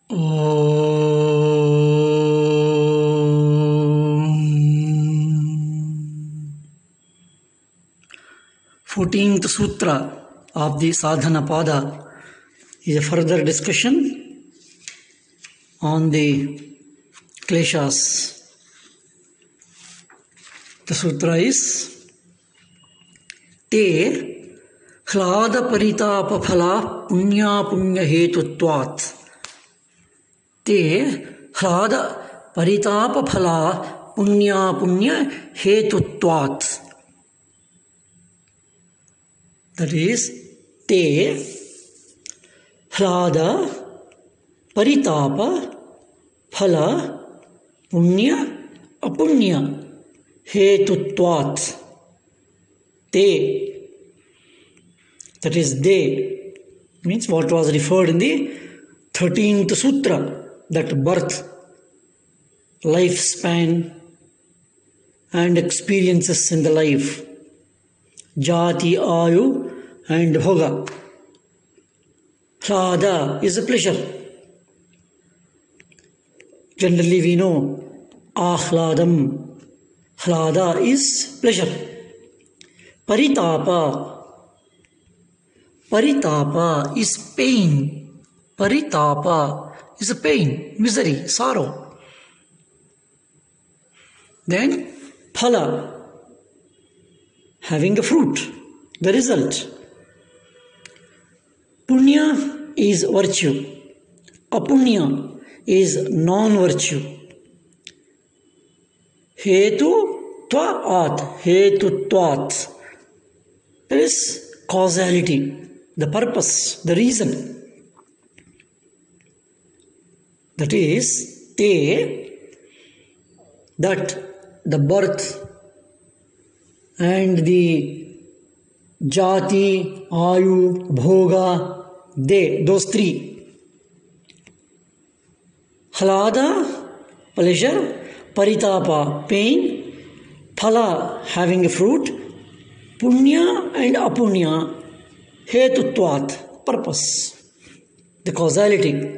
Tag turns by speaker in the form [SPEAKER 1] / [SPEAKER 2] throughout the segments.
[SPEAKER 1] 14th Sutra of the Sadhana Pada is a further discussion on the kleshas. The sutra is Te Hlada Paritapa Phala Punya Punya Hetutvat. Te Hlada Paritapa Phala Punya Punya Hetutvat. That is, Te Hlada Paritapa Phala Punya Apunya Hetutvat. Te, that is they, means what was referred in the 13th Sutra, that birth, lifespan and experiences in the life, Jati, Ayu and Bhoga. Hlada is a pleasure. Generally we know Ahladam. Hlada is pleasure. Paritapa. Paritapa is pain. Paritapa is a pain, misery, sorrow. Then phala, having a fruit, the result. Punya is virtue. Apunya is non-virtue. Hetu tvaat, hetu tvat. There is causality, the purpose, the reason. That is, te, that the birth and the jati, ayu, bhoga, they, those three. Hlada, pleasure. Paritapa, pain. Phala, having a fruit. Punya and apunya, hetutvat, purpose, the causality.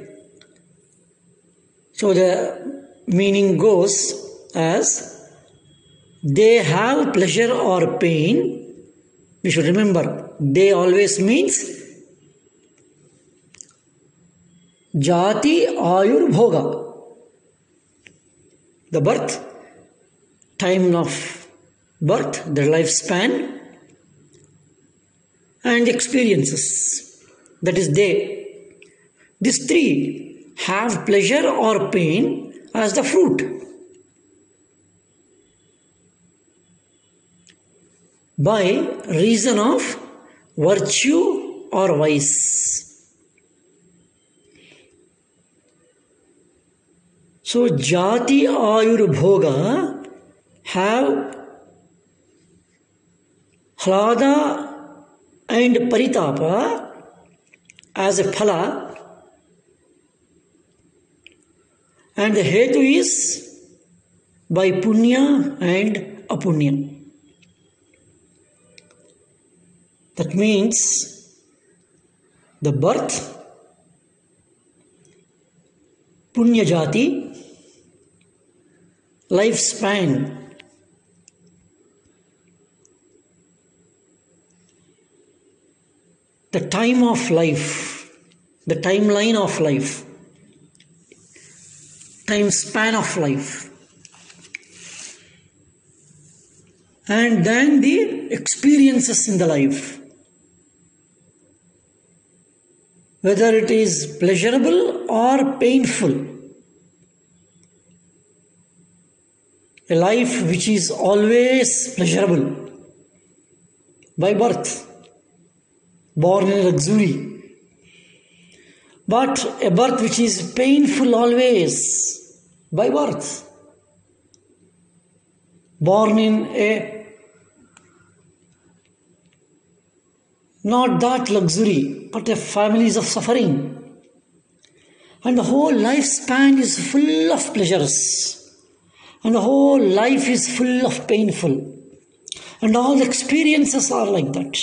[SPEAKER 1] So the meaning goes as they have pleasure or pain. We should remember, they always means jati, ayur, bhoga. The birth, time of birth, the lifespan, and experiences. That is they. These three have pleasure or pain as the fruit. By reason of virtue or vice. So, Jati, Ayur, Bhoga have Hlada and Paritapa as a phala, and the Hetu is by Punya and Apunya. That means the birth, Punya Jati, lifespan, the time of life, the timeline of life, time span of life, and then the experiences in the life, whether it is pleasurable or painful. A life which is always pleasurable by birth, born in luxury, but a birth which is painful always by birth, born in a not that luxury, but a families of suffering, and the whole lifespan is full of pleasures. And the whole life is full of painful. And all the experiences are like that.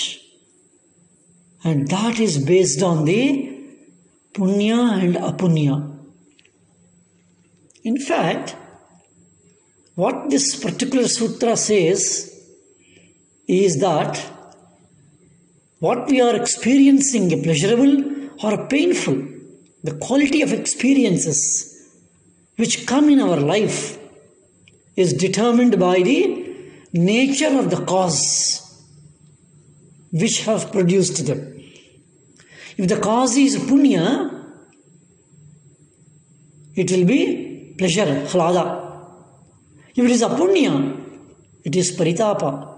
[SPEAKER 1] And that is based on the punya and apunya. In fact, what this particular sutra says is that what we are experiencing, a pleasurable or a painful, the quality of experiences which come in our life is determined by the nature of the cause which have produced them. If the cause is punya, it will be pleasure, hlada. If it is apunya, it is paritapa.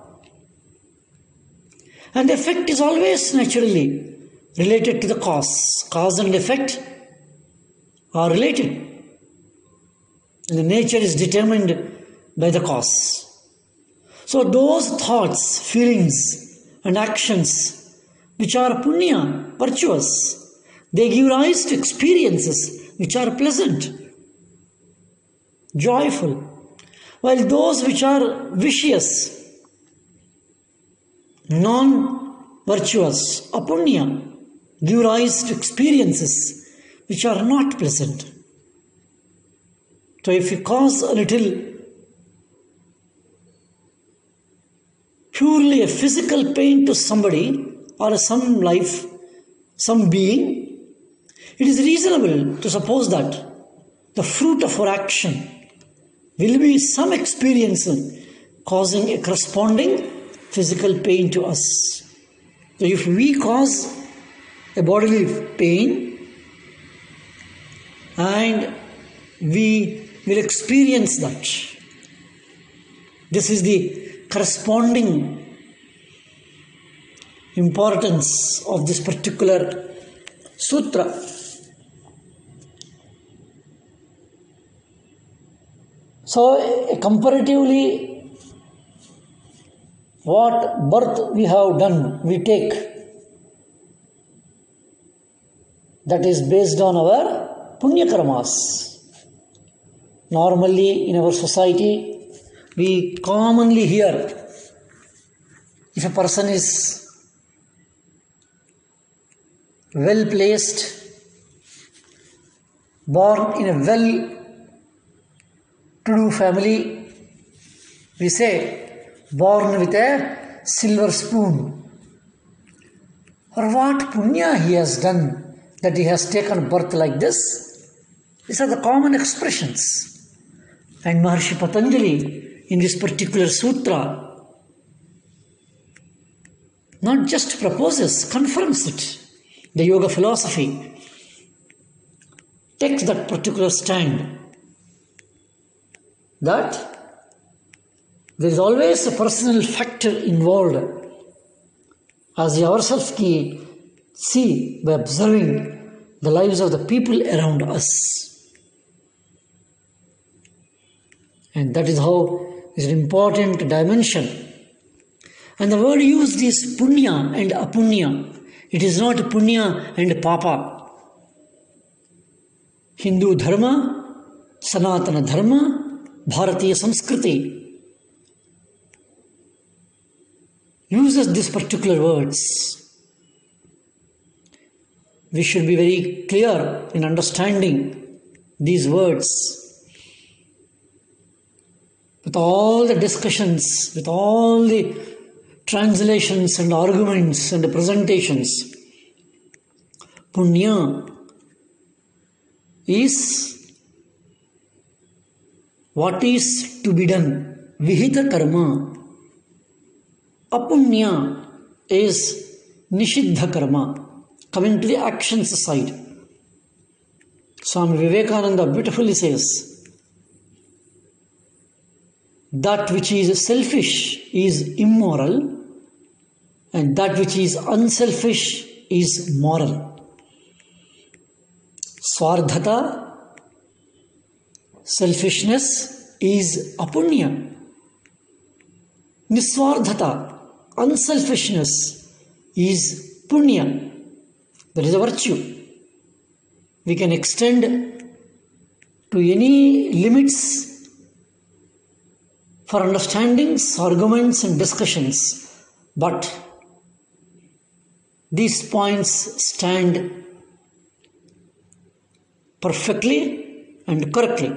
[SPEAKER 1] And the effect is always naturally related to the cause. Cause and effect are related. And the nature is determined by the cause. So those thoughts, feelings and actions which are punya, virtuous, they give rise to experiences which are pleasant, joyful, while those which are vicious, non-virtuous, apunya, give rise to experiences which are not pleasant. So if you cause a little purely a physical pain to somebody or some life, some being, it is reasonable to suppose that the fruit of our action will be some experience causing a corresponding physical pain to us. So if we cause a bodily pain and we will experience that, this is the corresponding importance of this particular sutra. So comparatively, what birth we have done, we take, that is based on our punya karmas. Normally in our society, we commonly hear if a person is well placed, born in a well-to-do family, we say born with a silver spoon. Or what punya he has done that he has taken birth like this. These are the common expressions. And Maharshi Patanjali in this particular sutra not just proposes, confirms it. The yoga philosophy takes that particular stand that there is always a personal factor involved, as we ourselves see by observing the lives of the people around us. And that is how is an important dimension. And the word used is punya and apunya. It is not punya and papa. Hindu dharma, Sanatana dharma, Bharatiya Samskriti uses these particular words. We should be very clear in understanding these words. With all the discussions, with all the translations and arguments and presentations, punya is what is to be done, vihita karma. Apunya is nishiddha karma, coming to the actions side. Swami Vivekananda beautifully says, that which is selfish is immoral and that which is unselfish is moral. Swardhata, selfishness, is apunya. Niswardhata, unselfishness, is punya. That is a virtue. We can extend to any limits for understandings, arguments and discussions, but these points stand perfectly and correctly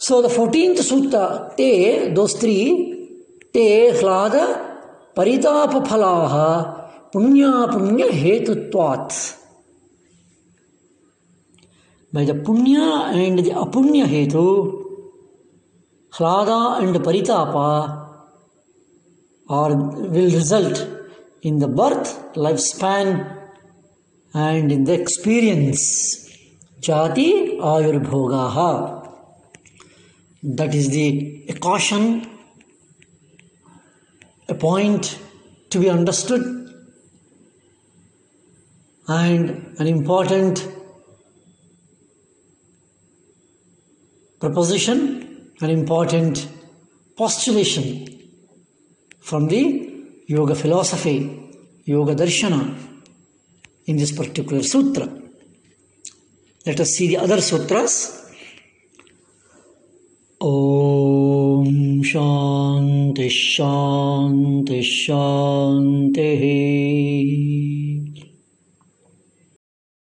[SPEAKER 1] So the 14th sutta, te, those three, te hlada paritapa phalaha punya punya hetutvat. By the punya and the apunya hetu, hlada and paritapa will result in the birth, lifespan, and in the experience. Jati ayurbhogaha. That is a caution, a point to be understood, and an important proposition, an important postulation from the yoga philosophy, yoga darshana, in this particular sutra. Let us see the other sutras. Om Shanti Shanti Shanti